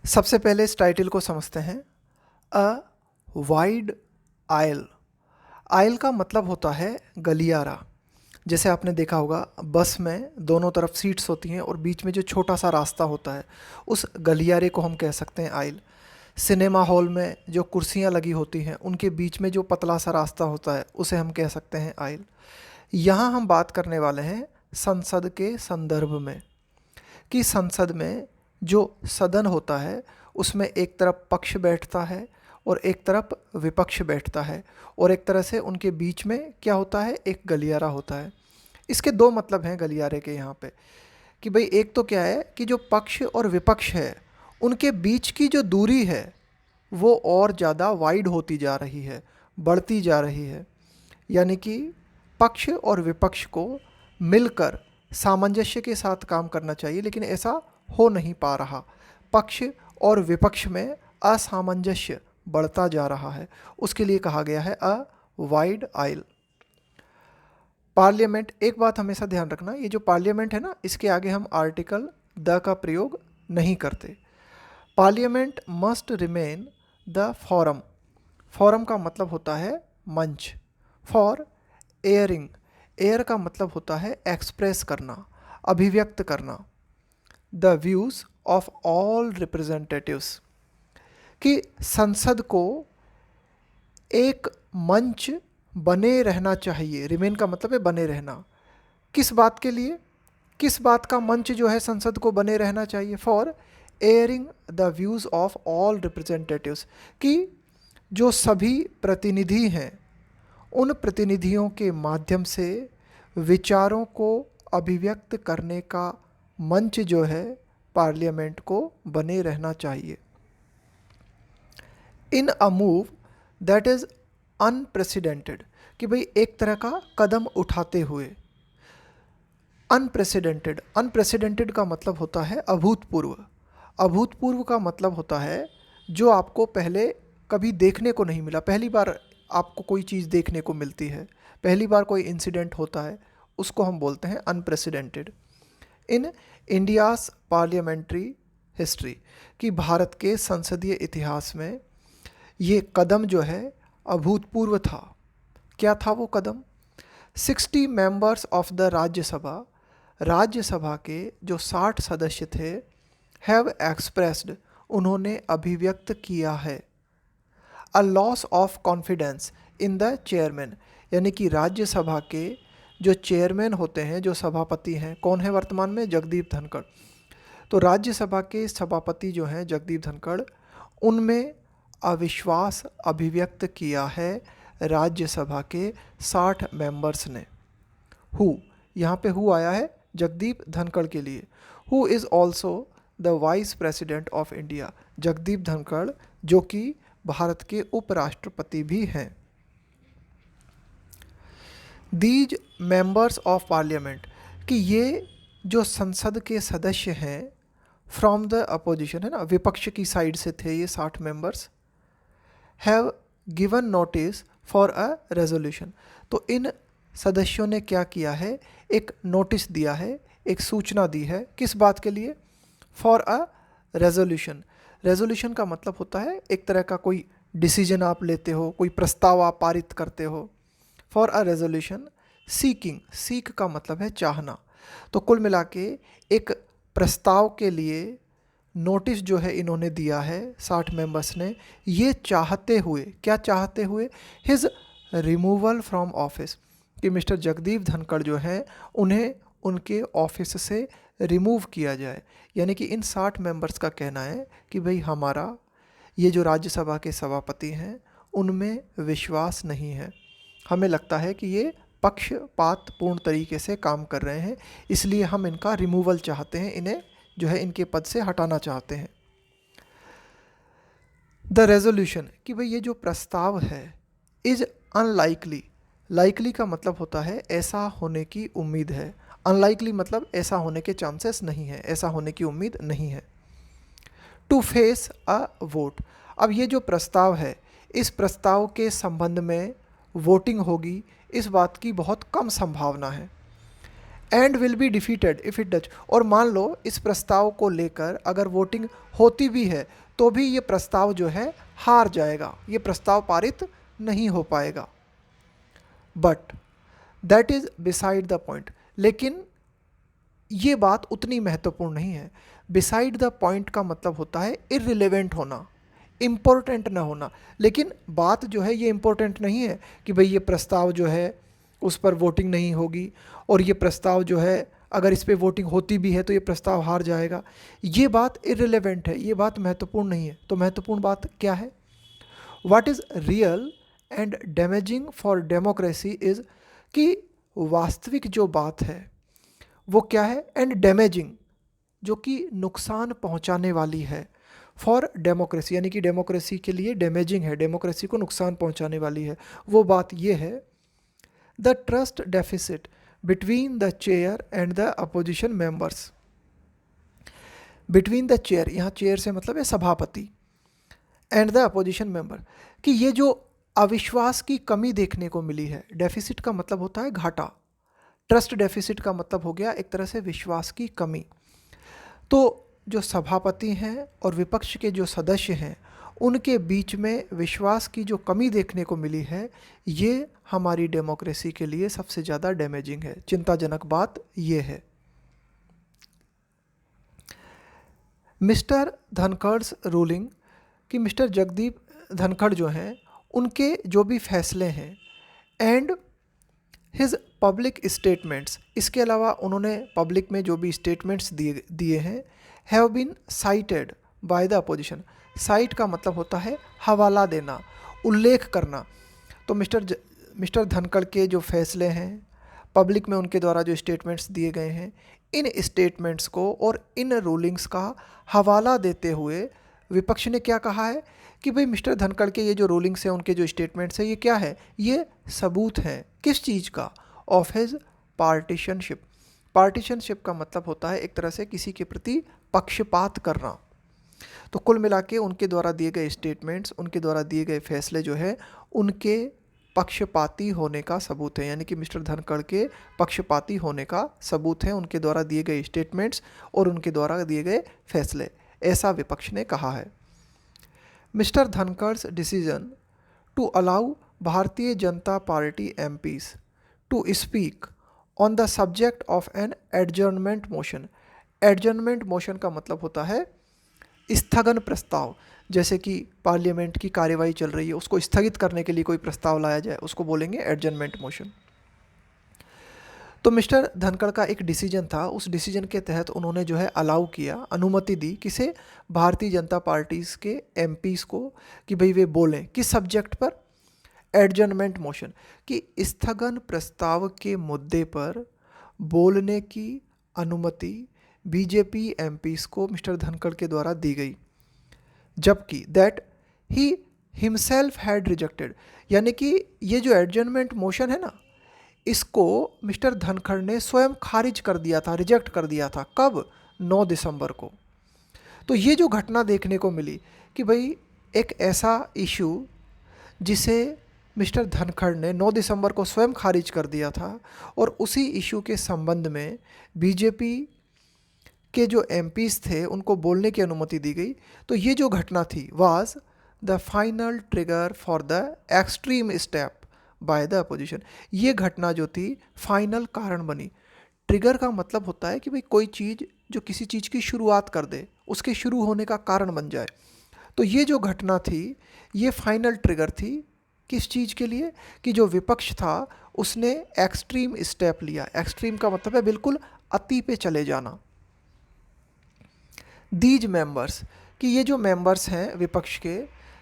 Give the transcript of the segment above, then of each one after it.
सबसे पहले इस टाइटल को समझते हैं। A wide oil. आयल का मतलब होता है गलियारा। जैसे आपने देखा होगा बस में दोनों तरफ सीट्स होती हैं और बीच में जो छोटा सा रास्ता होता है उस गलियारे को हम कह सकते हैं आयल। सिनेमा हॉल में जो कुर्सियां लगी होती हैं उनके बीच में जो पतला सा रास्ता होता है उसे हम कह सकते हैं आयल। यहाँ हम बात करने वाले हैं संसद के संदर्भ में कि संसद में जो सदन होता है उसमें एक तरफ पक्ष बैठता है और एक तरफ विपक्ष बैठता है और एक तरह से उनके बीच में क्या होता है, एक गलियारा होता है। इसके दो मतलब हैं गलियारे के यहाँ पे कि भाई एक तो क्या है कि जो पक्ष और विपक्ष है उनके बीच की जो दूरी है वो और ज़्यादा वाइड होती जा रही है, बढ़ती जा रही है। यानी कि पक्ष और विपक्ष को मिलकर सामंजस्य के साथ काम करना चाहिए, लेकिन ऐसा हो नहीं पा रहा। पक्ष और विपक्ष में असामंजस्य बढ़ता जा रहा है, उसके लिए कहा गया है अ वाइड आइल। पार्लियामेंट, एक बात हमेशा ध्यान रखना, ये जो पार्लियामेंट है ना इसके आगे हम आर्टिकल द का प्रयोग नहीं करते। Parliament must remain the forum. Forum का मतलब होता है मंच। फॉर एयरिंग, एयर का मतलब होता है एक्सप्रेस करना, अभिव्यक्त करना the views of all representatives. कि संसद को एक मंच बने रहना चाहिए। रिमेन का मतलब है बने रहना। किस बात के लिए, किस बात का मंच जो है संसद को बने रहना चाहिए? For airing the views of all representatives. कि जो सभी प्रतिनिधि हैं उन प्रतिनिधियों के माध्यम से विचारों को अभिव्यक्त करने का मंच जो है पार्लियामेंट को बने रहना चाहिए। In a move that is unprecedented, कि भाई एक तरह का कदम उठाते हुए। अनप्रेसिडेंटेड, अनप्रेसिडेंटेड का मतलब होता है अभूतपूर्व। अभूतपूर्व का मतलब होता है जो आपको पहले कभी देखने को नहीं मिला, पहली बार आपको कोई चीज़ देखने को मिलती है, पहली बार कोई इंसिडेंट होता है, उसको हम बोलते हैं अनप्रेसिडेंटेड। इन इंडियाज़ पार्लियामेंट्री हिस्ट्री, कि भारत के संसदीय इतिहास में ये कदम जो है अभूतपूर्व था। क्या था वो कदम? 60 members of the Rajya Sabha, Rajya Sabha के जो 60 सदस्य थे, हैव एक्सप्रेस्ड, उन्होंने अभिव्यक्त किया है, a loss of confidence in the chairman. यानी कि राज्यसभा के जो चेयरमैन होते हैं, जो सभापति हैं, कौन है वर्तमान में? जगदीप धनखड़। तो राज्यसभा के सभापति जो हैं जगदीप धनखड़, उनमें अविश्वास अभिव्यक्त किया है राज्यसभा के 60 मेंबर्स ने। हु, यहाँ पे हु आया है जगदीप धनखड़ के लिए। Who is also the vice president of India, Jagdeep Dhankhar जो कि भारत के उपराष्ट्रपति भी हैं। दीज मेंबर्स ऑफ पार्लियामेंट, कि ये जो संसद के सदस्य हैं फ्रॉम द अपोजिशन, है ना, विपक्ष की साइड से थे ये 60 members, have given notice for a resolution. तो इन सदस्यों ने क्या किया है? एक नोटिस दिया है, एक सूचना दी है। किस बात के लिए? For a resolution. रेजोल्यूशन का मतलब होता है एक तरह का कोई डिसीजन आप लेते हो, कोई प्रस्ताव आप पारित करते हो। For a resolution seeking, seek का मतलब है चाहना। तो कुल मिला के एक प्रस्ताव के लिए नोटिस जो है इन्होंने दिया है 60 मेंबर्स ने, ये चाहते हुए, क्या चाहते हुए? हिज रिमूवल फ्रॉम ऑफिस, कि मिस्टर जगदीप धनखड़ जो हैं उन्हें उनके ऑफिस से रिमूव किया जाए। यानी कि इन 60 मेंबर्स का कहना है कि भाई हमारा ये जो राज्यसभा के सभापति हैं उनमें विश्वास नहीं है, हमें लगता है कि ये पक्षपातपूर्ण तरीके से काम कर रहे हैं, इसलिए हम इनका रिमूवल चाहते हैं, इन्हें जो है इनके पद से हटाना चाहते हैं। द रेजोल्यूशन, कि भाई ये जो प्रस्ताव है, इज अनलाइकली, लाइकली का मतलब होता है ऐसा होने की उम्मीद है, अनलाइकली मतलब ऐसा होने के चांसेस नहीं है, ऐसा होने की उम्मीद नहीं है। टू फेस अ वोट, अब ये जो प्रस्ताव है इस प्रस्ताव के संबंध में वोटिंग होगी, इस बात की बहुत कम संभावना है। And will be defeated if it does. और मान लो इस प्रस्ताव को लेकर अगर वोटिंग होती भी है तो भी ये प्रस्ताव जो है हार जाएगा, ये प्रस्ताव पारित नहीं हो पाएगा। But that is beside the point, लेकिन ये बात उतनी महत्वपूर्ण नहीं है। बिसाइड द पॉइंट का मतलब होता है इररिलेवेंट होना, इम्पोर्टेंट ना होना। लेकिन बात जो है ये इम्पोर्टेंट नहीं है कि भाई ये प्रस्ताव जो है उस पर वोटिंग नहीं होगी, और ये प्रस्ताव जो है अगर इस पर वोटिंग होती भी है तो ये प्रस्ताव हार जाएगा। ये बात इररिलेवेंट है, ये बात महत्वपूर्ण नहीं है। तो महत्वपूर्ण बात क्या है? What is real and damaging for democracy is, कि वास्तविक जो बात है वो क्या है, एंड डैमेजिंग जो कि नुकसान पहुंचाने वाली है, फॉर डेमोक्रेसी यानी कि डेमोक्रेसी के लिए डैमेजिंग है, डेमोक्रेसी को नुकसान पहुंचाने वाली है। वो बात ये है, the trust deficit between the chair and the opposition members. Between the chair, यहाँ चेयर से मतलब है सभापति, एंड द अपोजिशन मेंबर, कि ये जो अविश्वास की कमी देखने को मिली है। डेफिसिट का मतलब होता है घाटा, ट्रस्ट डेफिसिट का मतलब हो गया एक तरह से विश्वास की कमी। तो जो सभापति हैं और विपक्ष के जो सदस्य हैं उनके बीच में विश्वास की जो कमी देखने को मिली है, ये हमारी डेमोक्रेसी के लिए सबसे ज़्यादा डैमेजिंग है। चिंताजनक बात ये है। मिस्टर धनखड़'s रूलिंग, कि मिस्टर जगदीप धनखड़ जो हैं उनके जो भी फैसले हैं, एंड हिज पब्लिक स्टेटमेंट्स, इसके अलावा उन्होंने पब्लिक में जो भी स्टेटमेंट्स दिए हैं, have been cited by the opposition. Cite का मतलब होता है हवाला देना, उल्लेख करना। तो मिस्टर धनखड़ के जो फैसले हैं, पब्लिक में उनके द्वारा जो स्टेटमेंट्स दिए गए हैं, इन स्टेटमेंट्स को और इन रूलिंग्स का हवाला देते हुए विपक्ष ने क्या कहा है कि भाई मिस्टर धनखड़ के ये जो रूलिंग्स हैं, उनके जो स्टेटमेंट्स हैं, ये क्या है, ये सबूत हैं किस चीज़ का, ऑफ हिज पार्टीशनशिप। पार्टीशनशिप का मतलब होता है एक तरह से किसी के प्रति पक्षपात करना। तो कुल मिला के उनके द्वारा दिए गए स्टेटमेंट्स, उनके द्वारा दिए गए फैसले जो है उनके पक्षपाती होने का सबूत है, यानी कि मिस्टर धनखड़ के पक्षपाती होने का सबूत है उनके द्वारा दिए गए स्टेटमेंट्स और उनके द्वारा दिए गए फैसले, ऐसा विपक्ष ने कहा है। Mister Dhankhar's decision to allow Bharatiya Janata Party MPs to speak on the subject of an adjournment motion. Adjournment motion का मतलब होता है स्थगन प्रस्ताव। जैसे कि पार्लियामेंट की कार्यवाही चल रही है, उसको स्थगित करने के लिए कोई प्रस्ताव लाया जाए, उसको बोलेंगे एडजर्नमेंट मोशन। तो मिस्टर धनखड़ का एक डिसीजन था, उस डिसीजन के तहत उन्होंने जो है अलाउ किया, अनुमति दी किसे, भारतीय जनता पार्टीज़ के MPs को, कि भाई वे बोलें किस सब्जेक्ट पर, एडजर्नमेंट मोशन, कि स्थगन प्रस्ताव के मुद्दे पर बोलने की अनुमति BJP MPs को मिस्टर धनखड़ के द्वारा दी गई, जबकि that he himself had rejected, यानी कि ये जो एडजर्नमेंट मोशन है ना, इसको मिस्टर धनखड़ ने स्वयं खारिज कर दिया था, रिजेक्ट कर दिया था। कब? 9 दिसंबर को। तो ये जो घटना देखने को मिली कि भाई एक ऐसा इशू जिसे मिस्टर धनखड़ ने 9 दिसंबर को स्वयं खारिज कर दिया था, और उसी इशू के संबंध में BJP के जो MPs थे उनको बोलने की अनुमति दी गई। तो ये जो घटना थी was the final trigger for the extreme step by the opposition. ये घटना जो थी फाइनल कारण बनी। ट्रिगर का मतलब होता है कि भाई कोई चीज़ जो किसी चीज़ की शुरुआत कर दे, उसके शुरू होने का कारण बन जाए। तो ये जो घटना थी ये फाइनल ट्रिगर थी किस चीज़ के लिए, कि जो विपक्ष था उसने एक्सट्रीम स्टेप लिया। एक्सट्रीम का मतलब है बिल्कुल अति पे चले जाना। दीज मेंबर्स, कि ये जो मेंबर्स हैं विपक्ष के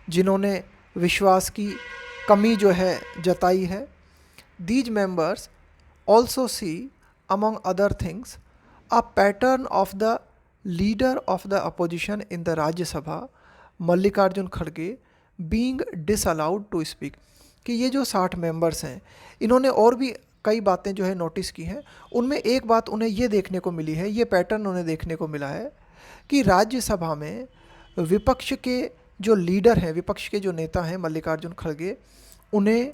जिन्होंने विश्वास की कमी जो है जताई है, these members also see among other things a pattern of the leader of the opposition in the Rajya Sabha Mallikarjun खड़गे बीइंग डिसअलाउड टू स्पीक। कि ये जो 60 मेंबर्स हैं इन्होंने और भी कई बातें जो है नोटिस की हैं, उनमें एक बात उन्हें ये देखने को मिली है, ये पैटर्न उन्हें देखने को मिला है कि राज्यसभा में विपक्ष के जो लीडर हैं, विपक्ष के जो नेता हैं मल्लिकार्जुन खड़गे, उन्हें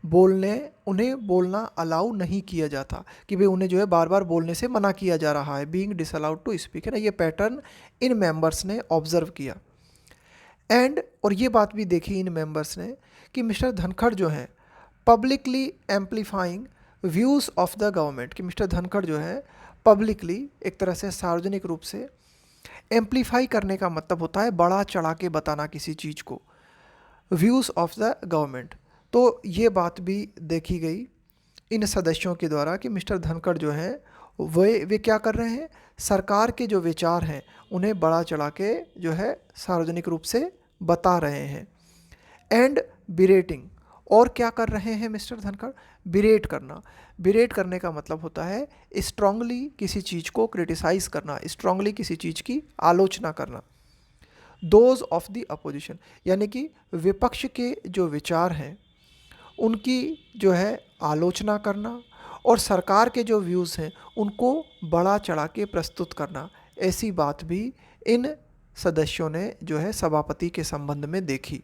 उन्हें बोलना अलाउ नहीं किया जाता, कि भाई उन्हें जो है बार बार बोलने से मना किया जा रहा है, बीइंग डिसअलाउड टू स्पीक, है ना। ये पैटर्न इन मेंबर्स ने ऑब्जर्व किया। और ये बात भी देखी इन मेंबर्स ने कि मिस्टर धनखड़ जो हैं publicly amplifying views of the government, कि मिस्टर धनखड़ जो है पब्लिकली, एक तरह से सार्वजनिक रूप से, एम्पलीफाई करने का मतलब होता है बड़ा चढ़ा के बताना किसी चीज़ को, व्यूज़ ऑफ द गवर्नमेंट। तो ये बात भी देखी गई इन सदस्यों के द्वारा कि मिस्टर धनखड़ जो हैं वे क्या कर रहे हैं, सरकार के जो विचार हैं उन्हें बड़ा चढ़ा के जो है सार्वजनिक रूप से बता रहे हैं। एंड बिरेटिंग, और क्या कर रहे हैं मिस्टर धनखड़, बिरेट करना। बिरेट करने का मतलब होता है स्ट्रांगली किसी चीज़ को क्रिटिसाइज़ करना, स्ट्रांगली किसी चीज़ की आलोचना करना। दोज ऑफ द अपोजिशन, यानी कि विपक्ष के जो विचार हैं उनकी जो है आलोचना करना, और सरकार के जो व्यूज़ हैं उनको बड़ा चढ़ा के प्रस्तुत करना। ऐसी बात भी इन सदस्यों ने जो है सभापति के संबंध में देखी।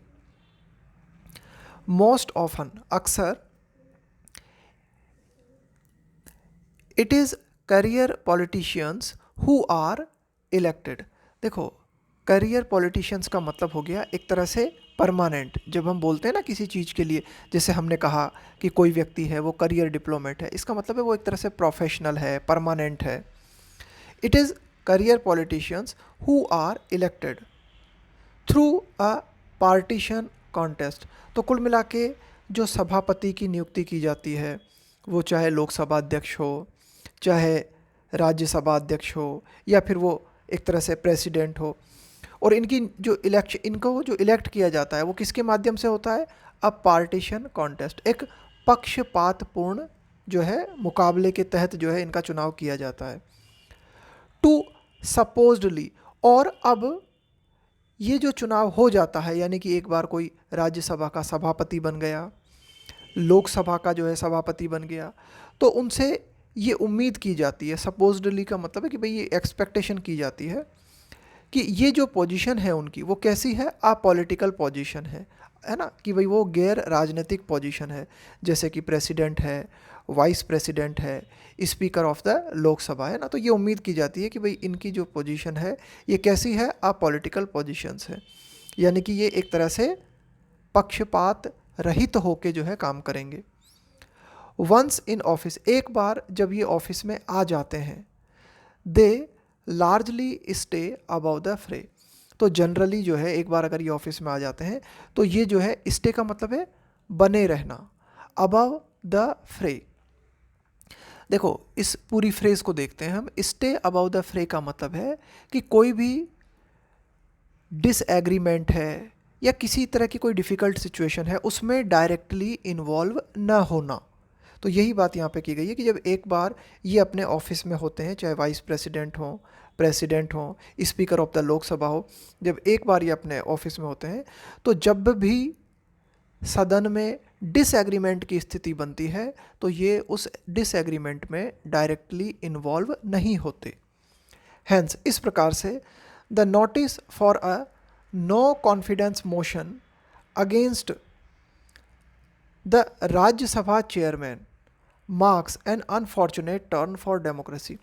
मोस्ट ऑफन, अक्सर, it is career politicians who are elected. देखो, करियर पॉलिटिशियंस का मतलब हो गया एक तरह से परमानेंट। जब हम बोलते हैं ना किसी चीज़ के लिए, जैसे हमने कहा कि कोई व्यक्ति है वो करियर डिप्लोमेट है, इसका मतलब है वो एक तरह से प्रोफेशनल है, परमानेंट है। It is career politicians who are elected through a partition contest. तो कुल मिला के जो सभापति की नियुक्ति की जाती है, वो चाहे लोकसभा अध्यक्ष हो, चाहे राज्यसभा अध्यक्ष हो, या फिर वो एक तरह से प्रेसिडेंट हो, और इनको जो इलेक्ट किया जाता है वो किसके माध्यम से होता है, अ पार्टीशन कॉन्टेस्ट, एक पक्षपातपूर्ण जो है मुकाबले के तहत जो है इनका चुनाव किया जाता है। टू सपोज्डली, और अब ये जो चुनाव हो जाता है, यानी कि एक बार कोई राज्यसभा का सभापति बन गया, लोकसभा का जो है सभापति बन गया, तो उनसे ये उम्मीद की जाती है, सपोज्डली का मतलब है कि भाई ये एक्सपेक्टेशन की जाती है कि ये जो पोजीशन है उनकी वो कैसी है, अपॉलिटिकल पोजीशन है ना, कि भाई वो गैर राजनीतिक पोजीशन है, जैसे कि प्रेसिडेंट है, वाइस प्रेसिडेंट है, स्पीकर ऑफ द लोकसभा, है ना। तो ये उम्मीद की जाती है कि भाई इनकी जो पोजीशन है ये कैसी है, अपॉलिटिकल पोजीशंस है, यानी कि ये एक तरह से पक्षपात रहित होके जो है काम करेंगे। वंस इन ऑफिस, एक बार जब ये ऑफिस में आ जाते हैं, they largely stay above the fray. तो जनरली जो है एक बार अगर ये ऑफिस में आ जाते हैं तो ये जो है स्टे का मतलब है बने रहना, अबव द फ्रे। देखो, इस पूरी फ्रेज को देखते हैं हम। स्टे अबव द फ्रे का मतलब है कि कोई भी डिसएग्रीमेंट है या किसी तरह की कोई डिफ़िकल्ट सिचुएशन है उसमें डायरेक्टली इन्वॉल्व न होना। तो यही बात यहाँ पे की गई है कि जब एक बार ये अपने ऑफिस में होते हैं, चाहे वाइस प्रेसिडेंट हो, प्रेसिडेंट हो, स्पीकर ऑफ द लोकसभा हो, जब एक बार ये अपने ऑफिस में होते हैं तो जब भी सदन में डिसएग्रीमेंट की स्थिति बनती है तो ये उस डिसएग्रीमेंट में डायरेक्टली इन्वॉल्व नहीं होते। हैंस, इस प्रकार से the notice for a no confidence motion against the Rajya Sabha chairman marks an unfortunate turn for democracy.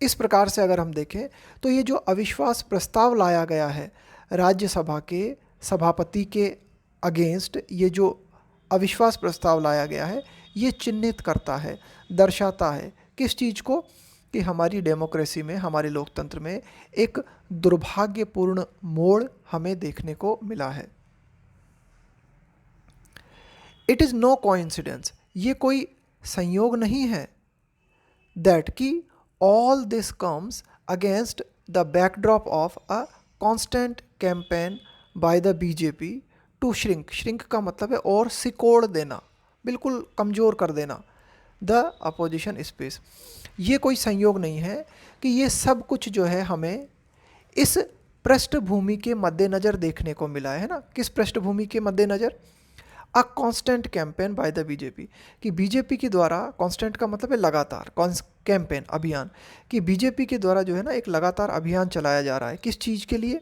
इस प्रकार से अगर हम देखें तो ये जो अविश्वास प्रस्ताव लाया गया है राज्यसभा के सभापति के अगेंस्ट, ये जो अविश्वास प्रस्ताव लाया गया है ये चिन्हित करता है, दर्शाता है किस चीज़ को, कि हमारी डेमोक्रेसी में, हमारे लोकतंत्र में एक दुर्भाग्यपूर्ण मोड़ हमें देखने को मिला है। इट इज़ नो कोइंसिडेंस, ये कोई संयोग नहीं है, दैट कि all this comes against the backdrop of a constant campaign by the BJP to shrink. Shrink का मतलब है और सिकोड़ देना, बिल्कुल कमज़ोर कर देना, द अपोजिशन स्पेस। ये कोई संयोग नहीं है कि ये सब कुछ जो है हमें इस पृष्ठभूमि के मद्देनज़र देखने को मिला है ना। किस पृष्ठभूमि के मद्देनज़र, a constant campaign by the BJP, कि बीजेपी के द्वारा, कांस्टेंट का मतलब है लगातार, कैंपेन अभियान, कि बीजेपी के द्वारा जो है ना एक लगातार अभियान चलाया जा रहा है। किस चीज़ के लिए,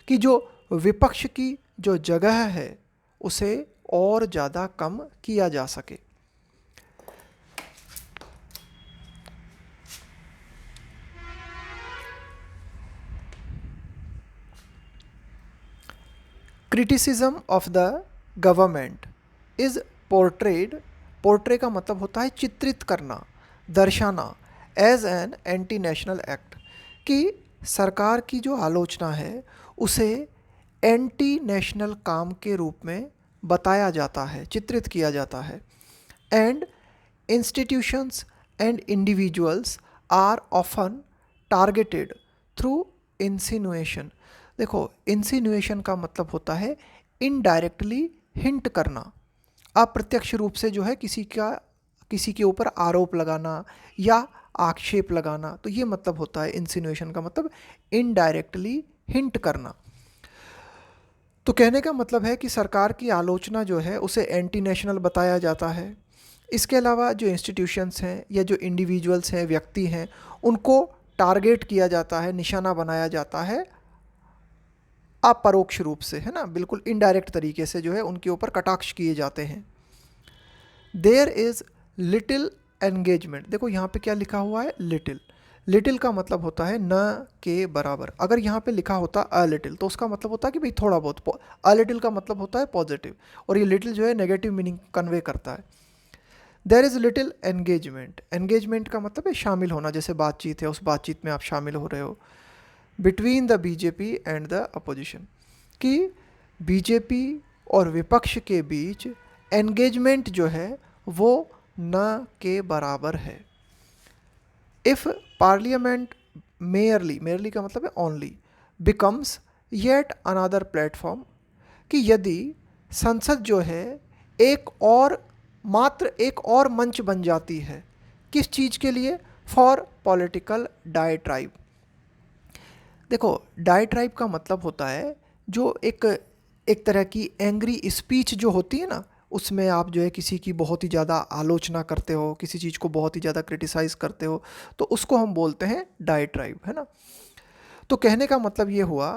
कि जो विपक्ष की जो जगह है उसे और ज़्यादा कम किया जा सके। Criticism of the government is portrayed, portray का मतलब होता है चित्रित करना, दर्शाना, as an anti national act, कि सरकार की जो आलोचना है उसे एंटी नेशनल काम के रूप में बताया जाता है, चित्रित किया जाता है। And institutions and individuals are often targeted through insinuation. देखो, इंसिनुएशन का मतलब होता है इनडायरेक्टली हिंट करना, अप्रत्यक्ष रूप से जो है किसी के ऊपर आरोप लगाना या आक्षेप लगाना। तो ये मतलब होता है इंसिनुएशन का मतलब इनडायरेक्टली हिंट करना। तो कहने का मतलब है कि सरकार की आलोचना जो है उसे एंटी नेशनल बताया जाता है। इसके अलावा जो इंस्टीट्यूशंस हैं या जो इंडिविजुअल्स हैं, व्यक्ति हैं, उनको टारगेट किया जाता है, निशाना बनाया जाता है अपरोक्ष रूप से, है ना, बिल्कुल इनडायरेक्ट तरीके से जो है उनके ऊपर कटाक्ष किए जाते हैं। There is little engagement. देखो यहाँ पे क्या लिखा हुआ है, लिटिल। लिटिल का मतलब होता है न के बराबर। अगर यहाँ पे लिखा होता अ लिटिल तो उसका मतलब होता है कि भाई थोड़ा बहुत। अ लिटिल का मतलब होता है पॉजिटिव, और ये लिटिल जो है नेगेटिव मीनिंग कन्वे करता है। There is little engagement. Engagement का मतलब है शामिल होना, जैसे बातचीत है, उस बातचीत में आप शामिल हो रहे हो। Between the BJP and the opposition, कि बीजेपी और विपक्ष के बीच एंगेजमेंट जो है वो न के बराबर है। इफ़ पार्लियामेंट मेयरली, मेयरली का मतलब है only, becomes yet another platform, कि यदि संसद जो है मात्र एक और मंच बन जाती है, किस चीज़ के लिए, फॉर पॉलिटिकल डायट्राइब। देखो, डायट्राइब का मतलब होता है जो एक तरह की एंग्री स्पीच जो होती है ना, उसमें आप जो है किसी की बहुत ही ज़्यादा आलोचना करते हो, किसी चीज़ को बहुत ही ज़्यादा क्रिटिसाइज़ करते हो, तो उसको हम बोलते हैं डायट्राइब, है ना। तो कहने का मतलब ये हुआ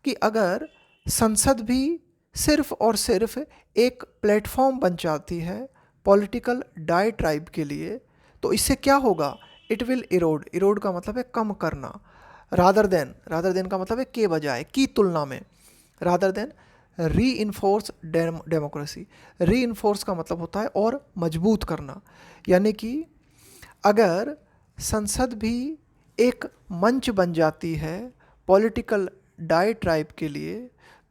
कि अगर संसद भी सिर्फ और सिर्फ एक प्लेटफॉर्म बन जाती है पॉलिटिकल डायट्राइब के लिए, तो इससे क्या होगा, इट विल इरोड। इरोड का मतलब है कम करना। रादर देन का मतलब है के बजाय, की तुलना में, रादर देन री इन्फोर्स डेमोक्रेसी। री इन्फोर्स का मतलब होता है और मजबूत करना, यानी कि अगर संसद भी एक मंच बन जाती है पॉलिटिकल डायट्राइब के लिए,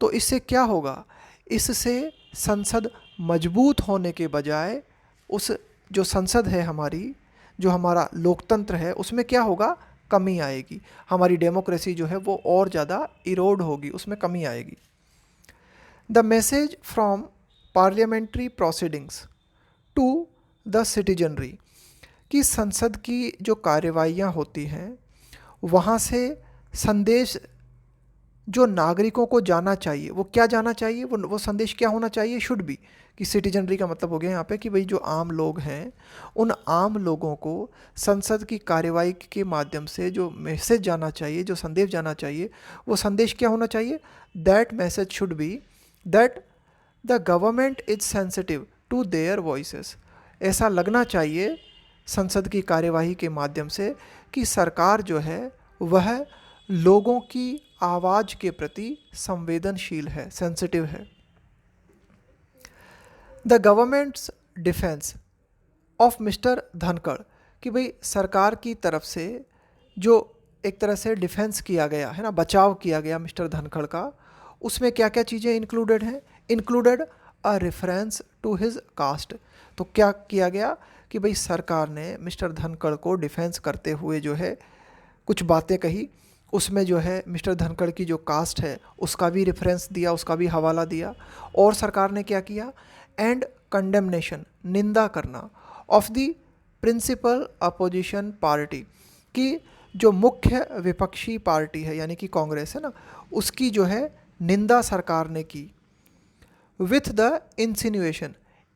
तो इससे क्या होगा, इससे संसद मजबूत होने के बजाय उस जो संसद है हमारी, जो हमारा लोकतंत्र है, उसमें क्या होगा, कमी आएगी। हमारी डेमोक्रेसी जो है वो और ज़्यादा इरोड होगी, उसमें कमी आएगी। The message from parliamentary proceedings to the citizenry, कि संसद की जो कार्यवाहियाँ होती हैं वहाँ से संदेश जो नागरिकों को जाना चाहिए, वो क्या जाना चाहिए, वो संदेश क्या होना चाहिए, शुड बी, कि सिटीजनरी का मतलब हो गया यहाँ पे कि भाई जो आम लोग हैं, उन आम लोगों को संसद की कार्यवाही के माध्यम से जो मैसेज जाना चाहिए, जो संदेश जाना चाहिए, वो संदेश क्या होना चाहिए, that message should be that the government is sensitive to their voices. ऐसा लगना चाहिए संसद की कार्यवाही के माध्यम से कि सरकार जो है वह लोगों की आवाज़ के प्रति संवेदनशील है, सेंसिटिव है। The governments defence of mister Dhankhar, कि भाई सरकार की तरफ से जो एक तरह से डिफेंस किया गया है ना, बचाव किया गया मिस्टर धनखड़ का, उसमें क्या क्या चीज़ें इंक्लूडेड हैं, included a reference to his caste. तो क्या किया गया कि भाई सरकार ने मिस्टर धनखड़ को डिफेंस करते हुए जो है कुछ बातें कही, उसमें जो है मिस्टर धनखड़ की जो कास्ट है उसका भी रेफरेंस दिया, उसका भी हवाला दिया। और सरकार ने क्या किया, एंड कंडेमनेशन, निंदा करना, of the principal opposition party, कि जो मुख्य विपक्षी पार्टी है यानी कि कांग्रेस है ना, उसकी जो है निंदा सरकार ने की। विथ द इंसिनुएशन,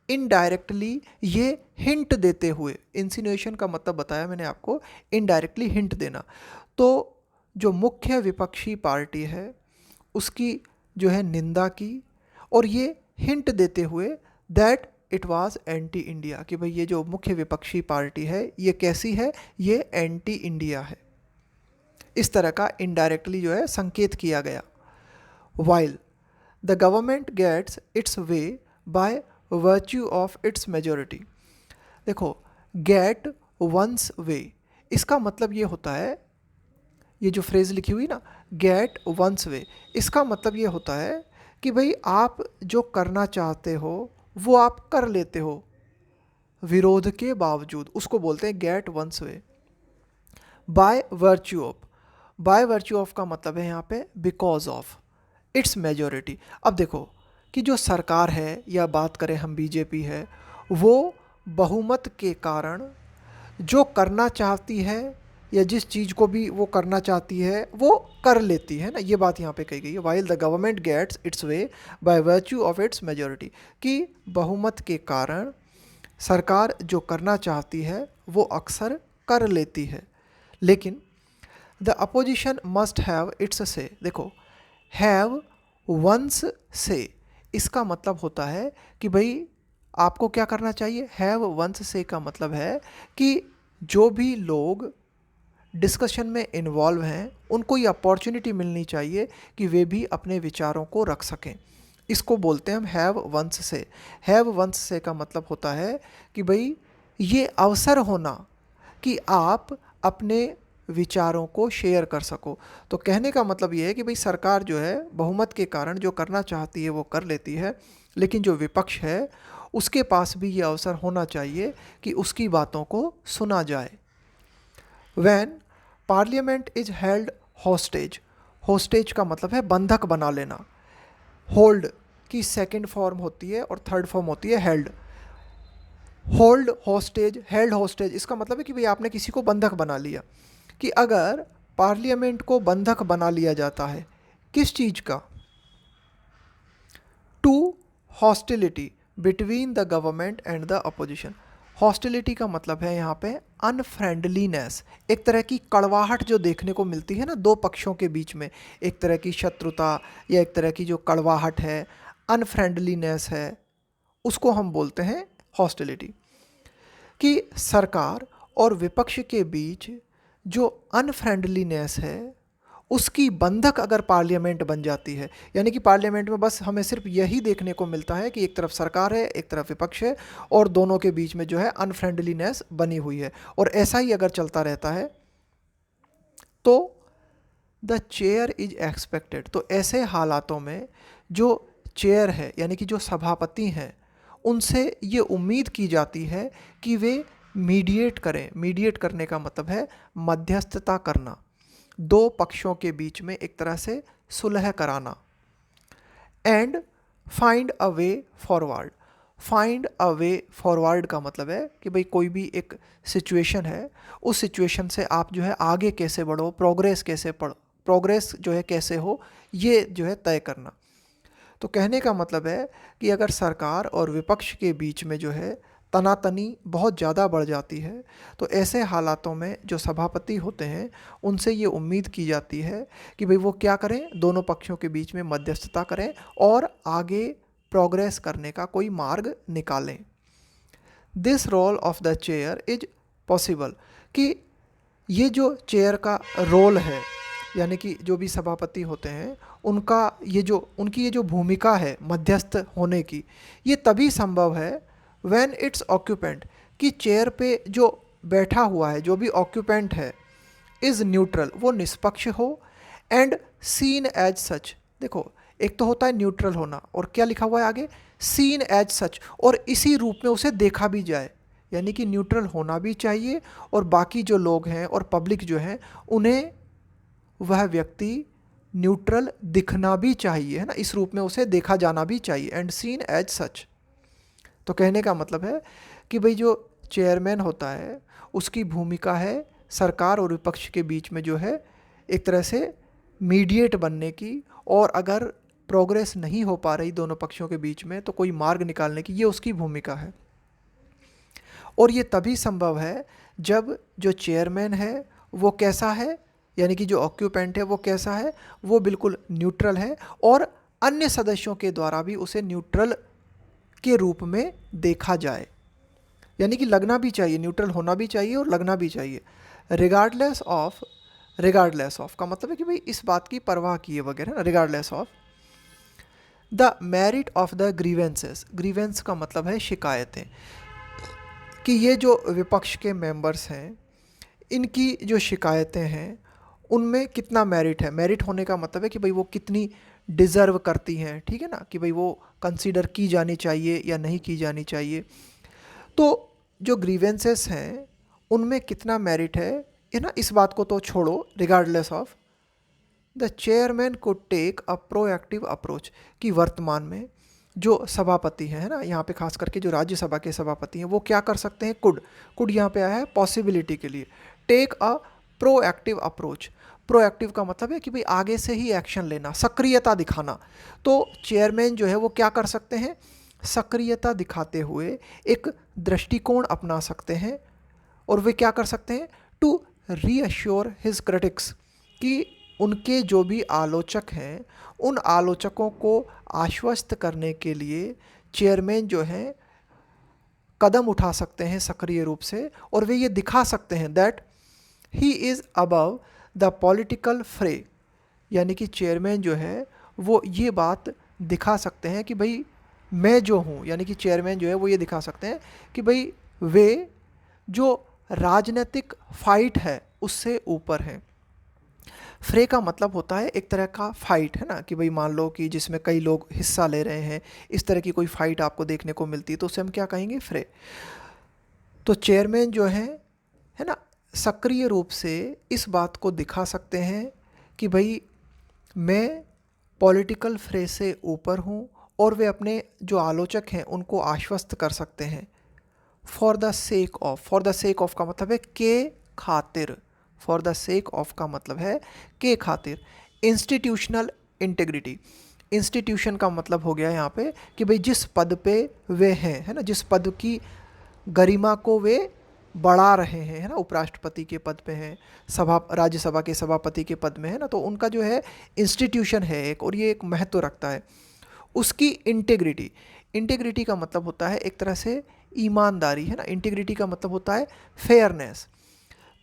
इनडायरेक्टली, ये हिंट देते हुए, इंसिनुएशन का मतलब बताया मैंने आपको, इनडायरेक्टली हिंट देना। तो जो मुख्य विपक्षी पार्टी है उसकी जो है निंदा की, और ये हिंट देते हुए that it was anti India, कि भाई ये जो मुख्य विपक्षी पार्टी है ये कैसी है, ये एंटी इंडिया है। इस तरह का इनडायरेक्टली जो है संकेत किया गया। While the government gets its way by virtue of its majority. देखो, गेट वंस वे, इसका मतलब ये होता है, ये जो फ्रेज लिखी हुई ना, गेट वंस वे, इसका मतलब ये होता है कि भाई आप जो करना चाहते हो वो आप कर लेते हो विरोध के बावजूद, उसको बोलते हैं get one's way. By virtue of, by virtue of का मतलब है यहाँ पे बिकॉज ऑफ इट्स मेजोरिटी। अब देखो कि जो सरकार है, या बात करें हम बीजेपी है, वो बहुमत के कारण जो करना चाहती है या जिस चीज़ को भी वो करना चाहती है वो कर लेती है ना, ये बात यहाँ पे कही गई है। While the government gets its way by virtue of its majority, कि बहुमत के कारण सरकार जो करना चाहती है वो अक्सर कर लेती है। लेकिन the opposition must have it's से, देखो हैव वंस से, इसका मतलब होता है कि भाई आपको क्या करना चाहिए। हैव वंस से का मतलब है कि जो भी लोग डिस्कशन में इन्वॉल्व हैं उनको ये अपॉर्चुनिटी मिलनी चाहिए कि वे भी अपने विचारों को रख सकें। इसको बोलते हैं हम हैव वंस से। हैव वंस से का मतलब होता है कि भाई ये अवसर होना कि आप अपने विचारों को शेयर कर सको। तो कहने का मतलब ये है कि भाई सरकार जो है बहुमत के कारण जो करना चाहती है वो कर लेती है, लेकिन जो विपक्ष है उसके पास भी ये अवसर होना चाहिए कि उसकी बातों को सुना जाए। When parliament is held hostage, hostage का मतलब है बंधक बना लेना। होल्ड की सेकंड फॉर्म होती है और थर्ड फॉर्म होती है held. Hold hostage, held hostage, इसका मतलब है कि भाई आपने किसी को बंधक बना लिया। कि अगर पार्लियामेंट को बंधक बना लिया जाता है किस चीज़ का, to hostility between the government and the opposition. Hostility का मतलब है यहाँ पे अनफ्रेंडलीनेस, एक तरह की कड़वाहट जो देखने को मिलती है ना दो पक्षों के बीच में, एक तरह की शत्रुता या एक तरह की जो कड़वाहट है, अनफ्रेंडलीनेस है, उसको हम बोलते हैं हॉस्टिलिटी। कि सरकार और विपक्ष के बीच जो अनफ्रेंडलीनेस है उसकी बंधक अगर पार्लियामेंट बन जाती है, यानी कि पार्लियामेंट में बस हमें सिर्फ यही देखने को मिलता है कि एक तरफ सरकार है एक तरफ विपक्ष है और दोनों के बीच में जो है अनफ्रेंडलीनेस बनी हुई है, और ऐसा ही अगर चलता रहता है तो द चेयर इज एक्सपेक्टेड, तो ऐसे हालातों में जो चेयर है यानी कि जो सभापति हैं उनसे ये उम्मीद की जाती है कि वे मीडिएट करें। मीडिएट करने का मतलब है मध्यस्थता करना, दो पक्षों के बीच में एक तरह से सुलह कराना। And find a way forward, find a way forward का मतलब है कि भाई कोई भी एक सिचुएशन है उस सिचुएशन से आप जो है आगे कैसे बढ़ो, प्रोग्रेस जो है कैसे हो, ये जो है तय करना। तो कहने का मतलब है कि अगर सरकार और विपक्ष के बीच में जो है तनातनी बहुत ज़्यादा बढ़ जाती है तो ऐसे हालातों में जो सभापति होते हैं उनसे ये उम्मीद की जाती है कि भाई वो क्या करें, दोनों पक्षों के बीच में मध्यस्थता करें और आगे प्रोग्रेस करने का कोई मार्ग निकालें। This role of the chair is possible, कि ये जो चेयर का रोल है यानी कि जो भी सभापति होते हैं उनकी ये जो भूमिका है मध्यस्थ होने की, ये तभी संभव है व्हेन इट्स ऑक्यूपेंट, कि चेयर पे जो बैठा हुआ है जो भी ऑक्यूपेंट है इज़ न्यूट्रल, वो निष्पक्ष हो, एंड सीन एज सच। देखो एक तो होता है न्यूट्रल होना और क्या लिखा हुआ है आगे, सीन एज सच, और इसी रूप में उसे देखा भी जाए, यानी कि न्यूट्रल होना भी चाहिए और बाकी जो लोग हैं और पब्लिक जो है उन्हें वह व्यक्ति न्यूट्रल दिखना भी चाहिए, है ना, इस रूप में उसे देखा जाना भी चाहिए, एंड सीन एज सच। तो कहने का मतलब है कि भाई जो चेयरमैन होता है उसकी भूमिका है सरकार और विपक्ष के बीच में जो है एक तरह से मीडिएट बनने की, और अगर प्रोग्रेस नहीं हो पा रही दोनों पक्षों के बीच में तो कोई मार्ग निकालने की, ये उसकी भूमिका है। और ये तभी संभव है जब जो चेयरमैन है वो कैसा है, यानी कि जो ऑक्यूपेंट है वो कैसा है, वो बिल्कुल न्यूट्रल है और अन्य सदस्यों के द्वारा भी उसे न्यूट्रल के रूप में देखा जाए, यानी कि लगना भी चाहिए, न्यूट्रल होना भी चाहिए और लगना भी चाहिए। रिगार्डलेस ऑफ, रिगार्डलेस ऑफ का मतलब है कि भाई इस बात की परवाह किए वगैरह ना, regardless of the merit of the grievances. Grievance का मतलब है शिकायतें, कि ये जो विपक्ष के मेंबर्स हैं इनकी जो शिकायतें हैं उनमें कितना मेरिट है। मेरिट होने का मतलब है कि भाई वो कितनी डिज़र्व करती हैं, ठीक है ना, कि भाई वो कंसीडर की जानी चाहिए या नहीं की जानी चाहिए। तो जो ग्रीवेंसेस हैं उनमें कितना मेरिट है ये ना, इस बात को तो छोड़ो, रिगार्डलेस ऑफ द चेयरमैन को टेक अ प्रोएक्टिव अप्रोच, कि वर्तमान में जो सभापति हैं, है ना, यहाँ पे खास करके जो राज्यसभा के सभापति हैं वो क्या कर सकते हैं, कुड यहाँ पे आया है पॉसिबिलिटी के लिए। Take a proactive approach, proactive का मतलब है कि भाई आगे से ही एक्शन लेना, सक्रियता दिखाना। तो चेयरमैन जो है वो क्या कर सकते हैं, सक्रियता दिखाते हुए एक दृष्टिकोण अपना सकते हैं, और वे क्या कर सकते हैं, टू रीअश्योर हिज क्रिटिक्स, कि उनके जो भी आलोचक हैं उन आलोचकों को आश्वस्त करने के लिए चेयरमैन जो हैं कदम उठा सकते हैं सक्रिय रूप से, और वे ये दिखा सकते हैं that he is above the political फ्रे, यानी कि चेयरमैन जो है वो ये बात दिखा सकते हैं कि भाई मैं जो हूँ, यानी कि चेयरमैन जो है वो ये दिखा सकते हैं कि भाई वे जो राजनीतिक फाइट है उससे ऊपर हैं। फ्रे का मतलब होता है एक तरह का फाइट, है ना, कि भाई मान लो कि जिसमें कई लोग हिस्सा ले रहे हैं, इस तरह की कोई फाइट आपको देखने को मिलती है तो उसे हम क्या कहेंगे, फ्रे। तो चेयरमैन जो है ना, सक्रिय रूप से इस बात को दिखा सकते हैं कि भाई मैं पॉलिटिकल फ्रे से ऊपर हूँ, और वे अपने जो आलोचक हैं उनको आश्वस्त कर सकते हैं। For the sake of, for the sake of का मतलब है के खातिर, फॉर द सेक ऑफ का मतलब है के खातिर। इंस्टीट्यूशनल इंटेग्रिटी, इंस्टीट्यूशन का मतलब हो गया यहाँ पे कि भाई जिस पद पे वे हैं, है ना, जिस पद की गरिमा को वे बढ़ा रहे हैं, है ना, उपराष्ट्रपति के पद पे हैं, राज्यसभा के सभापति के पद में है ना, तो उनका जो है इंस्टीट्यूशन है एक, और ये एक महत्व रखता है। उसकी इंटेग्रिटी, इंटेग्रिटी का मतलब होता है एक तरह से ईमानदारी, है ना, इंटेग्रिटी का मतलब होता है फेयरनेस।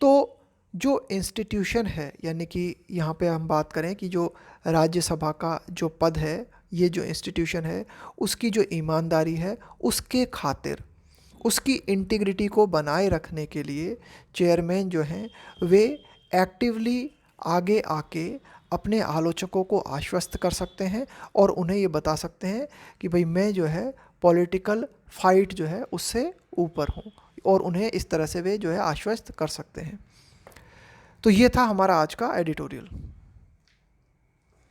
तो जो इंस्टीट्यूशन है, यानी कि यहाँ पे हम बात करें कि जो राज्यसभा का जो पद है, ये जो इंस्टीट्यूशन है उसकी जो ईमानदारी है उसके खातिर, उसकी इंटीग्रिटी को बनाए रखने के लिए चेयरमैन जो हैं वे एक्टिवली आगे आके अपने आलोचकों को आश्वस्त कर सकते हैं, और उन्हें ये बता सकते हैं कि भाई मैं जो है पॉलिटिकल फाइट जो है उससे ऊपर हूँ, और उन्हें इस तरह से वे जो है आश्वस्त कर सकते हैं। तो ये था हमारा आज का एडिटोरियल।